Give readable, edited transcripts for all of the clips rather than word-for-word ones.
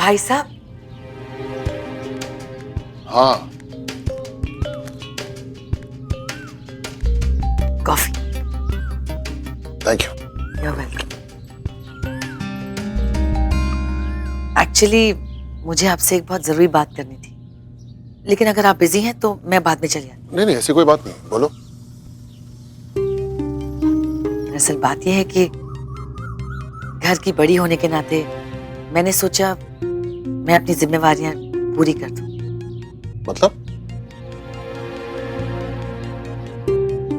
भाई साहब। हाँ, coffee. Thank you. You're welcome. Actually मुझे आपसे एक बहुत जरूरी बात करनी थी, लेकिन अगर आप बिजी हैं तो मैं बाद में चली आती। नहीं ऐसी कोई बात नहीं, बोलो। दरअसल बात यह है कि घर की बड़ी होने के नाते मैंने सोचा मैं अपनी जिम्मेवारियां पूरी कर दूं। मतलब?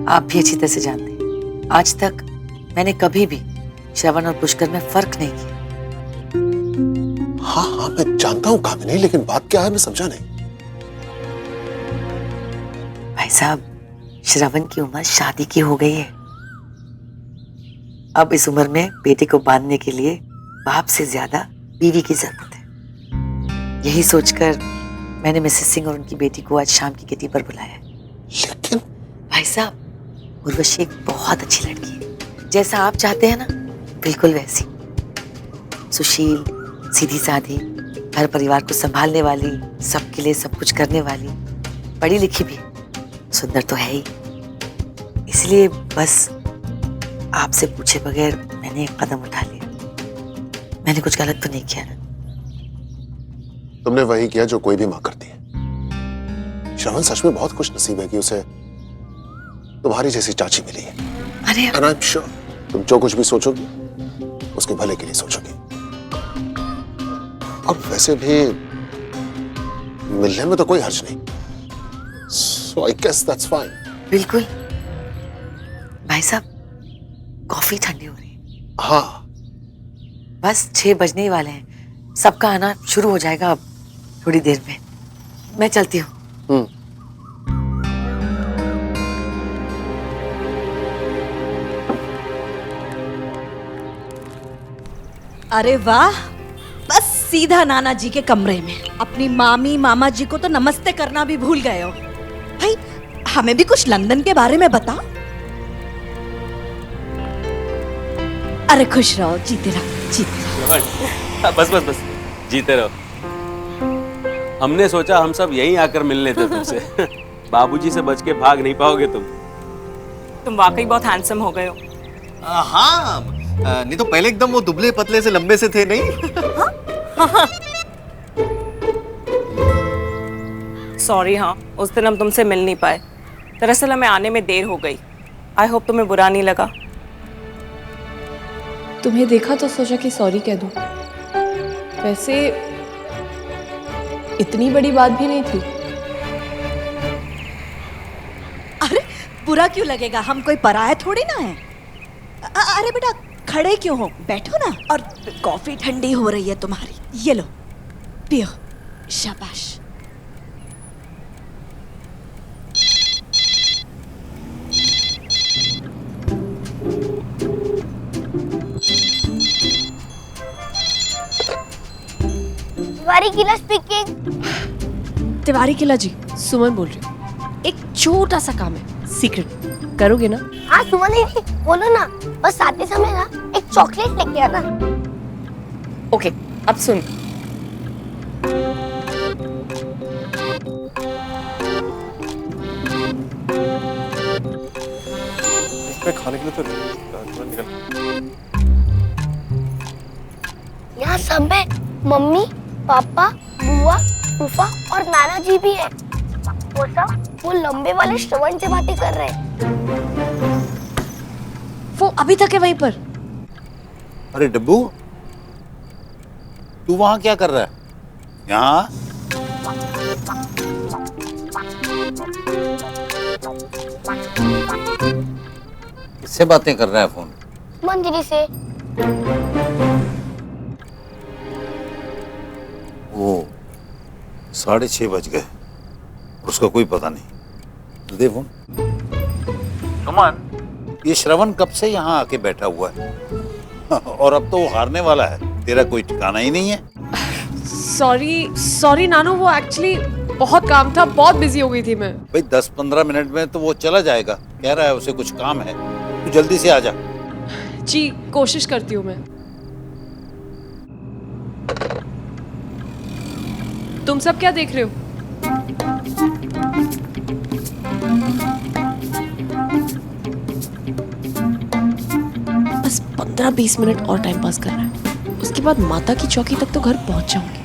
आप भी अच्छी तरह से जानते हैं, आज तक मैंने कभी भी श्रवण और पुष्कर में फर्क नहीं किया। हाँ मैं जानता हूँ कामिनी, लेकिन बात क्या है मैं समझा नहीं। भाई साहब, श्रवण की उम्र शादी की हो गई है। अब इस उम्र में बेटे को बांधने के लिए बाप से ज्यादा बीवी की जरूरत है। यही सोचकर मैंने मिसेस सिंह और उनकी बेटी को आज शाम की किटी पर बुलाया है। लेकिन भाई साहब, उर्वशी एक बहुत अच्छी लड़की है, जैसा आप चाहते हैं ना बिल्कुल वैसी। सुशील, सीधी साधी, घर परिवार को संभालने वाली, सबके लिए सब कुछ करने वाली, पढ़ी लिखी भी, सुंदर तो है ही। इसलिए बस आपसे पूछे बगैर मैंने एक कदम उठा लिया। मैंने कुछ गलत तो नहीं किया ना? तुमने वही किया जो कोई भी मां करती है। श्रवण सच में बहुत खुश नसीब है कि उसे तुम्हारी जैसी चाची मिली है। अरे And I'm sure तुम जो कुछ भी सोचोगी उसके भले के लिए सोचोगी। और वैसे भी मिलने में तो कोई हर्ज नहीं। So I guess that's fine. बिल्कुल। भाई साहब, कॉफी ठंडी हो रही है। हाँ, बस 6 बजने ही वाले हैं, सबका आना शुरू हो जाएगा अब थोड़ी देर में। मैं चलती हूँ। अरे वाह, बस सीधा नाना जी के कमरे में। अपनी मामी मामा जी को तो नमस्ते करना भी भूल गए हो। भाई हमें भी कुछ लंदन के बारे में बता। अरे खुश रहो, जीते रहो, जीते रहो। बस बस बस, जीते रहो। हमने सोचा हम सब यहीं आकर मिल लेते तुमसे। बाबूजी से बच के भाग नहीं पाओगे तुम वाकई बहुत हैंडसम हो गए हो। हाँ, नहीं तो पहले एकदम वो दुबले पतले से लंबे से थे नहीं। सॉरी, हाँ उस दिन हम तुमसे मिल नहीं पाए। दरअसल हमें आने में देर हो गई। आई होप तुम्हें बुरा नहीं लगा। तुम्हें देखा तो सोचा कि सॉरी कह दूं। वैसे इतनी बड़ी बात भी नहीं थी। अरे बुरा क्यों लगेगा, हम कोई पराया थोड़ी ना है। अरे बेटा खड़े क्यों हो, बैठो ना। और कॉफी ठंडी हो रही है तुम्हारी, ये लो पियो। शाबाश। तिवारी किला स्पीकिंग। तिवारी किला जी, सुमन बोल रही हूँ। एक छोटा सा काम है, सीक्रेट करोगे ना? हाँ सुमन दीदी बोलो ना, बस आते समय ना एक चॉकलेट लेके आना। ओके, अब सुन। खाने के लिए तो निकल। यहाँ सब है, मम्मी पापा बुआ फूफा और नाना जी भी है। वो सब वो लंबे वाले श्रवण से बातें कर रहे हैं। वो अभी तक है वहीं पर। अरे डब्बू, तू वहां क्या कर रहा है? यहाँ किससे बातें कर रहा है फोन? मंजरी से। वो 6:30 बज गए, उसका कोई पता नहीं। दे फोन। सुमन, ये श्रवण कब से यहाँ आके बैठा हुआ है? और अब तो वो हारने वाला है, तेरा कोई ठिकाना ही नहीं है। सॉरी नानू, वो एक्चुअली बहुत काम था, बहुत बिजी हो गई थी मैं। भाई 10-15 मिनट में तो वो चला जाएगा, कह रहा है उसे कुछ काम है, तू जल्दी से आ जा। जी कोशिश करती हूँ मैं। तुम सब क्या देख रहे हो? बस 15-20 मिनट और टाइम पास करना है, उसके बाद माता की चौकी तक तो घर पहुंच जाऊंगी।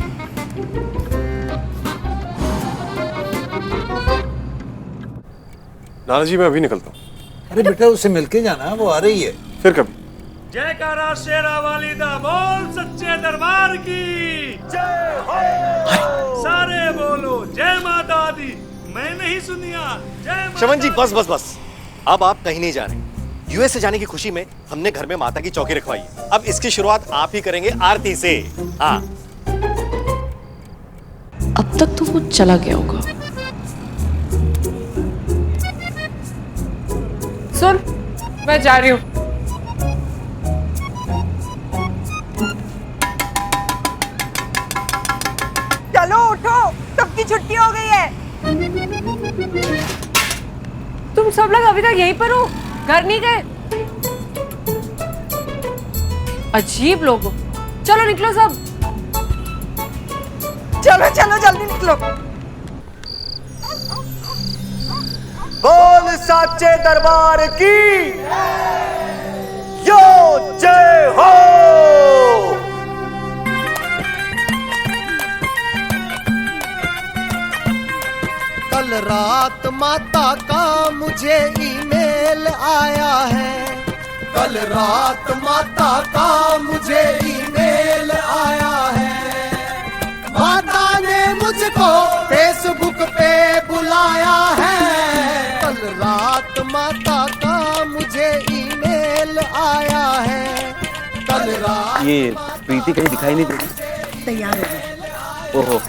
नाना जी मैं अभी निकलता हूँ। अरे बेटा उससे मिलके जाना, वो आ रही है। फिर कभी। जयकारा शेरा वाली दा बोल सच्चे दरबार की जय हो। सारे बोलो जय माता दी। मैं नहीं सुनिया जय माता। श्रवण जी बस बस बस, अब आप कहीं नहीं जा रहे। यूएस से जाने की खुशी में हमने घर में माता की चौकी रखवाई है। अब इसकी शुरुआत आप ही करेंगे आरती से। हाँ अब तक तो वो चला गया होगा। सुन, मैं जा रही हूँ। चलो उठो, सबकी छुट्टी हो गई है। तुम सब लोग अभी तक यहीं पर हो, घर नहीं गए? अजीब लोग हो। चलो निकलो सब। चलो चलो जल्दी निकलो। बोल साचे दरबार की यो जय हो। कल रात माता का मुझे ईमेल आया है। कल रात माता का मुझे ईमेल आया है। माता ने मुझको फेसबुक पे बुलाया है। कल रात माता का मुझे ईमेल आया है। कल रात ये प्रीति कहीं दिखाई नहीं देती। तैयार हो गए। ओहो,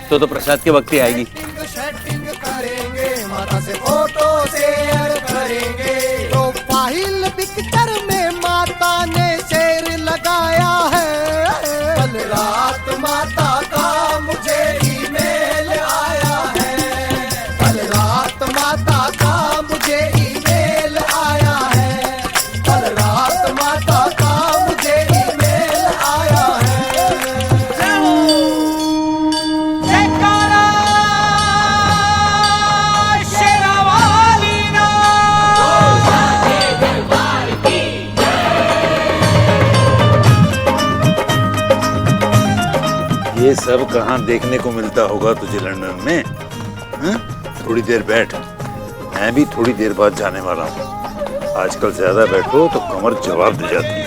तो प्रसाद के वक्त ही आएगी। सेटिंग करेंगे, माता से फोटो शेयर करेंगे। प्रोफाइल पिक्चर में माता ने शेर लगाया है। कल रात माता का मुझे ईमेल आया है। कल रात माता का मुझे ईमेल आया है। कल रात माता का मुझे ईमेल आया है। ये सब कहाँ देखने को मिलता होगा तुझे लंदन में? हा? थोड़ी देर बैठ, मैं भी थोड़ी देर बाद जाने वाला हूँ। आजकल ज्यादा बैठो तो कमर जवाब दे जाती है।